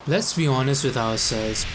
Let's be honest with ourselves.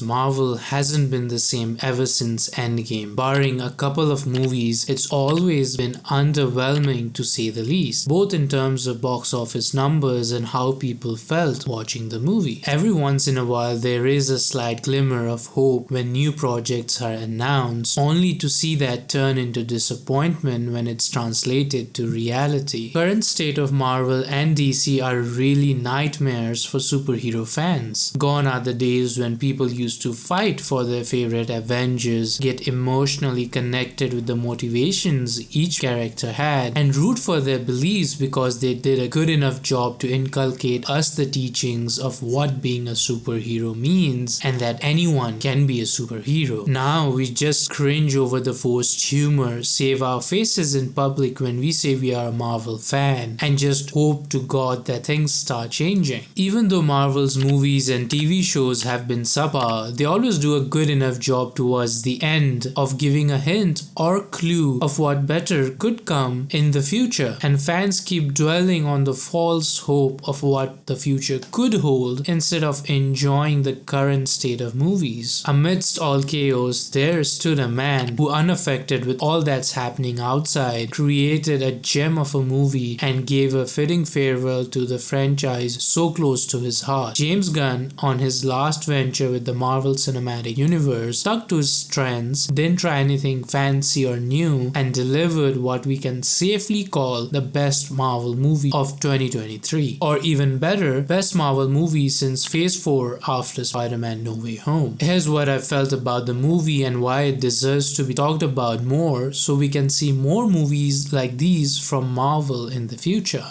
Marvel hasn't been the same ever since Endgame. Barring a couple of movies, it's always been underwhelming to say the least, both in terms of box office numbers and how people felt watching the movie. Every once in a while, there is a slight glimmer of hope when new projects are announced, only to see that turn into disappointment when it's translated to reality. Current state of Marvel and DC are really nightmares for superhero fans. Gone are the days when people used to fight for their favorite Avengers, get emotionally connected with the motivations each character had, and root for their beliefs because they did a good enough job to inculcate us the teachings of what being a superhero means and that anyone can be a superhero. Now we just cringe over the forced humor, save our faces in public when we say we are a Marvel fan, and just hope to God that things start changing. Even though Marvel's movies and TV shows have been subpar, they always do a good enough job towards the end of giving a hint or clue of what better could come in the future, and fans keep dwelling on the false hope of what the future could hold instead of enjoying the current state of movies. Amidst all chaos, there stood a man who, unaffected with all that's happening outside, created a gem of a movie and gave a fitting farewell to the franchise so close to his heart. James Gunn, on his last venture with the Marvel Cinematic Universe, stuck to his strengths, didn't try anything fancy or new, and delivered what we can safely call the best Marvel movie of 2023. Or even better, best Marvel movie since Phase 4 after Spider-Man No Way Home. Here's what I felt about the movie and why it deserves to be talked about more, so we can see more movies like these from Marvel in the future.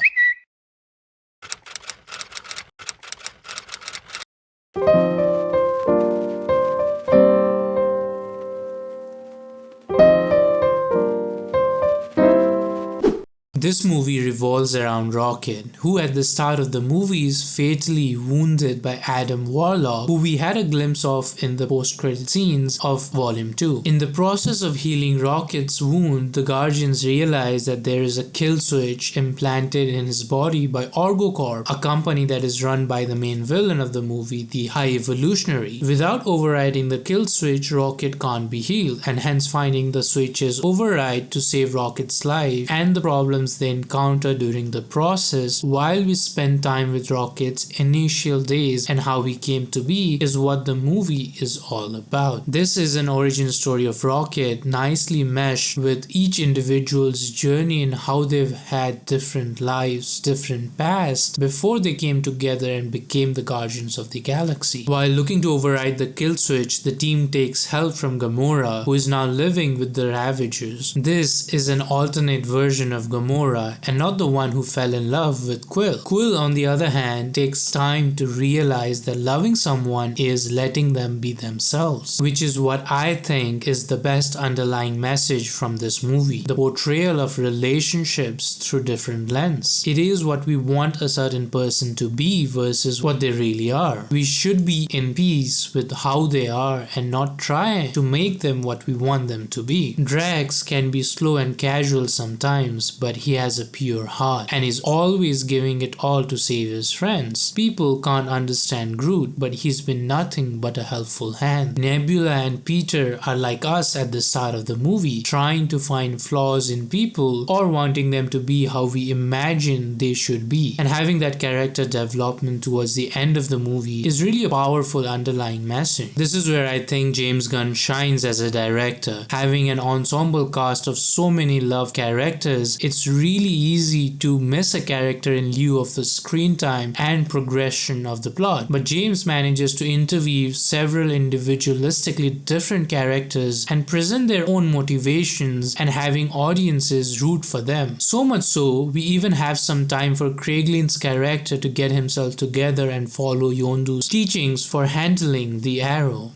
This movie revolves around Rocket, who at the start of the movie is fatally wounded by Adam Warlock, who we had a glimpse of in the post-credit scenes of Volume 2. In the process of healing Rocket's wound, the Guardians realize that there is a kill switch implanted in his body by OrgoCorp, a company that is run by the main villain of the movie, the High Evolutionary. Without overriding the kill switch, Rocket can't be healed, and hence finding the switch's override to save Rocket's life and the problems they encounter during the process while we spend time with Rocket's initial days and how he came to be is what the movie is all about. This is an origin story of Rocket, nicely meshed with each individual's journey and how they've had different lives, different pasts before they came together and became the Guardians of the Galaxy. While looking to override the kill switch, the team takes help from Gamora, who is now living with the Ravagers. This is an alternate version of Gamora and not the one who fell in love with Quill. Quill, on the other hand, takes time to realize that loving someone is letting them be themselves, which is what I think is the best underlying message from this movie. The portrayal of relationships through different lenses. It is what we want a certain person to be versus what they really are. We should be in peace with how they are and not try to make them what we want them to be. Drax can be slow and casual sometimes, but he has a pure heart and is always giving it all to save his friends. People can't understand Groot, but he's been nothing but a helpful hand. Nebula and Peter are like us at the start of the movie, trying to find flaws in people or wanting them to be how we imagine they should be. And having that character development towards the end of the movie is really a powerful underlying message. This is where I think James Gunn shines as a director. Having an ensemble cast of so many loved characters, it's really easy to miss a character in lieu of the screen time and progression of the plot. But James manages to interweave several individualistically different characters and present their own motivations and having audiences root for them. So much so, we even have some time for Kraiglin's character to get himself together and follow Yondu's teachings for handling the arrow.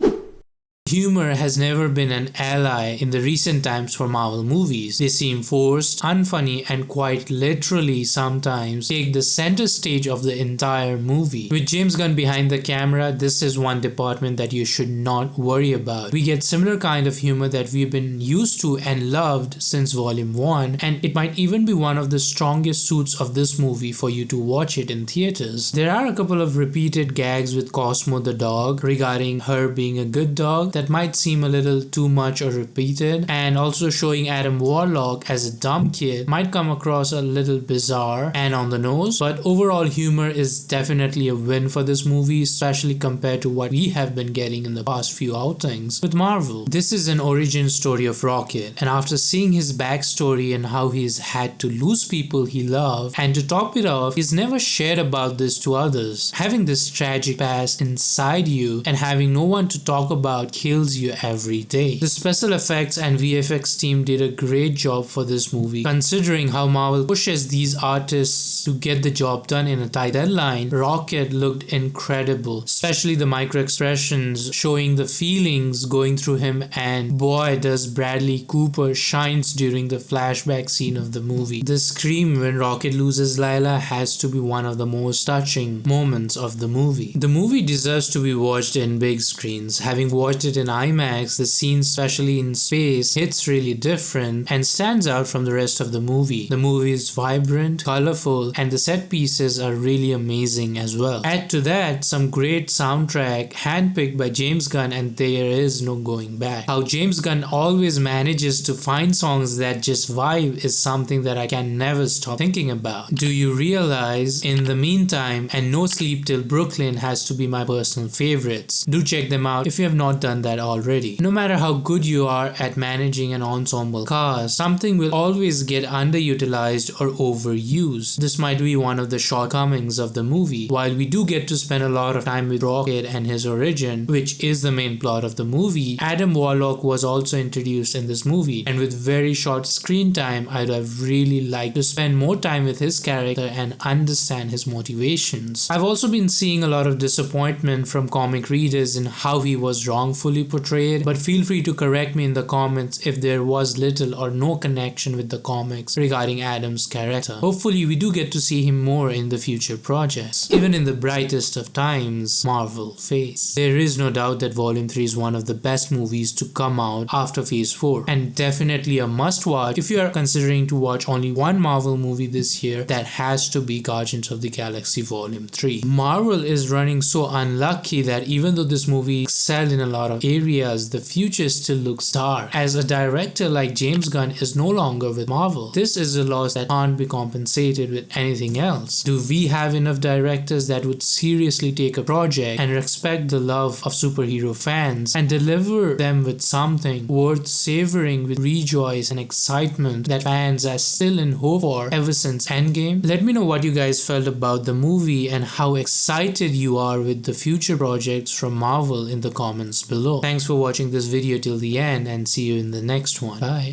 Humor has never been an ally in the recent times for Marvel movies. They seem forced, unfunny, and quite literally sometimes take the center stage of the entire movie. With James Gunn behind the camera, this is one department that you should not worry about. We get similar kind of humor that we've been used to and loved since Volume 1, and it might even be one of the strongest suits of this movie for you to watch it in theaters. There are a couple of repeated gags with Cosmo the dog regarding her being a good dog that might seem a little too much or repeated, and also showing Adam Warlock as a dumb kid might come across a little bizarre and on the nose, but overall humor is definitely a win for this movie, especially compared to what we have been getting in the past few outings with Marvel. This is an origin story of Rocket, and after seeing his backstory and how he's had to lose people he loved, and to top it off, he's never shared about this to others. Having this tragic past inside you and having no one to talk about kills you every day. The special effects and VFX team did a great job for this movie. Considering how Marvel pushes these artists to get the job done in a tight deadline, Rocket looked incredible, especially the micro expressions showing the feelings going through him, and boy does Bradley Cooper shines during the flashback scene of the movie. The scream when Rocket loses Layla has to be one of the most touching moments of the movie. The movie deserves to be watched in big screens. Having watched it in IMAX, the scene, especially in space, hits really different and stands out from the rest of the movie. The movie is vibrant, colorful, and the set pieces are really amazing as well. Add to that some great soundtrack handpicked by James Gunn, and there is no going back. How James Gunn always manages to find songs that just vibe is something that I can never stop thinking about. Do you realize In the Meantime and No Sleep Till Brooklyn has to be my personal favorites? Do check them out if you have not done that already. No matter how good you are at managing an ensemble cast, something will always get underutilized or overused. This might be one of the shortcomings of the movie. While we do get to spend a lot of time with Rocket and his origin, which is the main plot of the movie, Adam Warlock was also introduced in this movie, and with very short screen time, I'd have really liked to spend more time with his character and understand his motivations. I've also been seeing a lot of disappointment from comic readers in how he was wrongfully portrayed, but feel free to correct me in the comments if there was little or no connection with the comics regarding Adam's character. Hopefully we do get to see him more in the future projects. Even in the brightest of times Marvel face, there is no doubt that Volume 3 is one of the best movies to come out after Phase 4, and definitely a must watch if you are considering to watch only one Marvel movie this year. That has to be Guardians of the Galaxy Volume 3. Marvel is running so unlucky that even though this movie excelled in a lot of areas, the future still looks dark, as a director like James Gunn is no longer with Marvel. This is a loss that can't be compensated with anything else. Do we have enough directors that would seriously take a project and respect the love of superhero fans and deliver them with something worth savoring with rejoice and excitement that fans are still in hope for ever since Endgame? Let me know what you guys felt about the movie and how excited you are with the future projects from Marvel in the comments below. Thanks for watching this video till the end, and see you in the next one. Bye.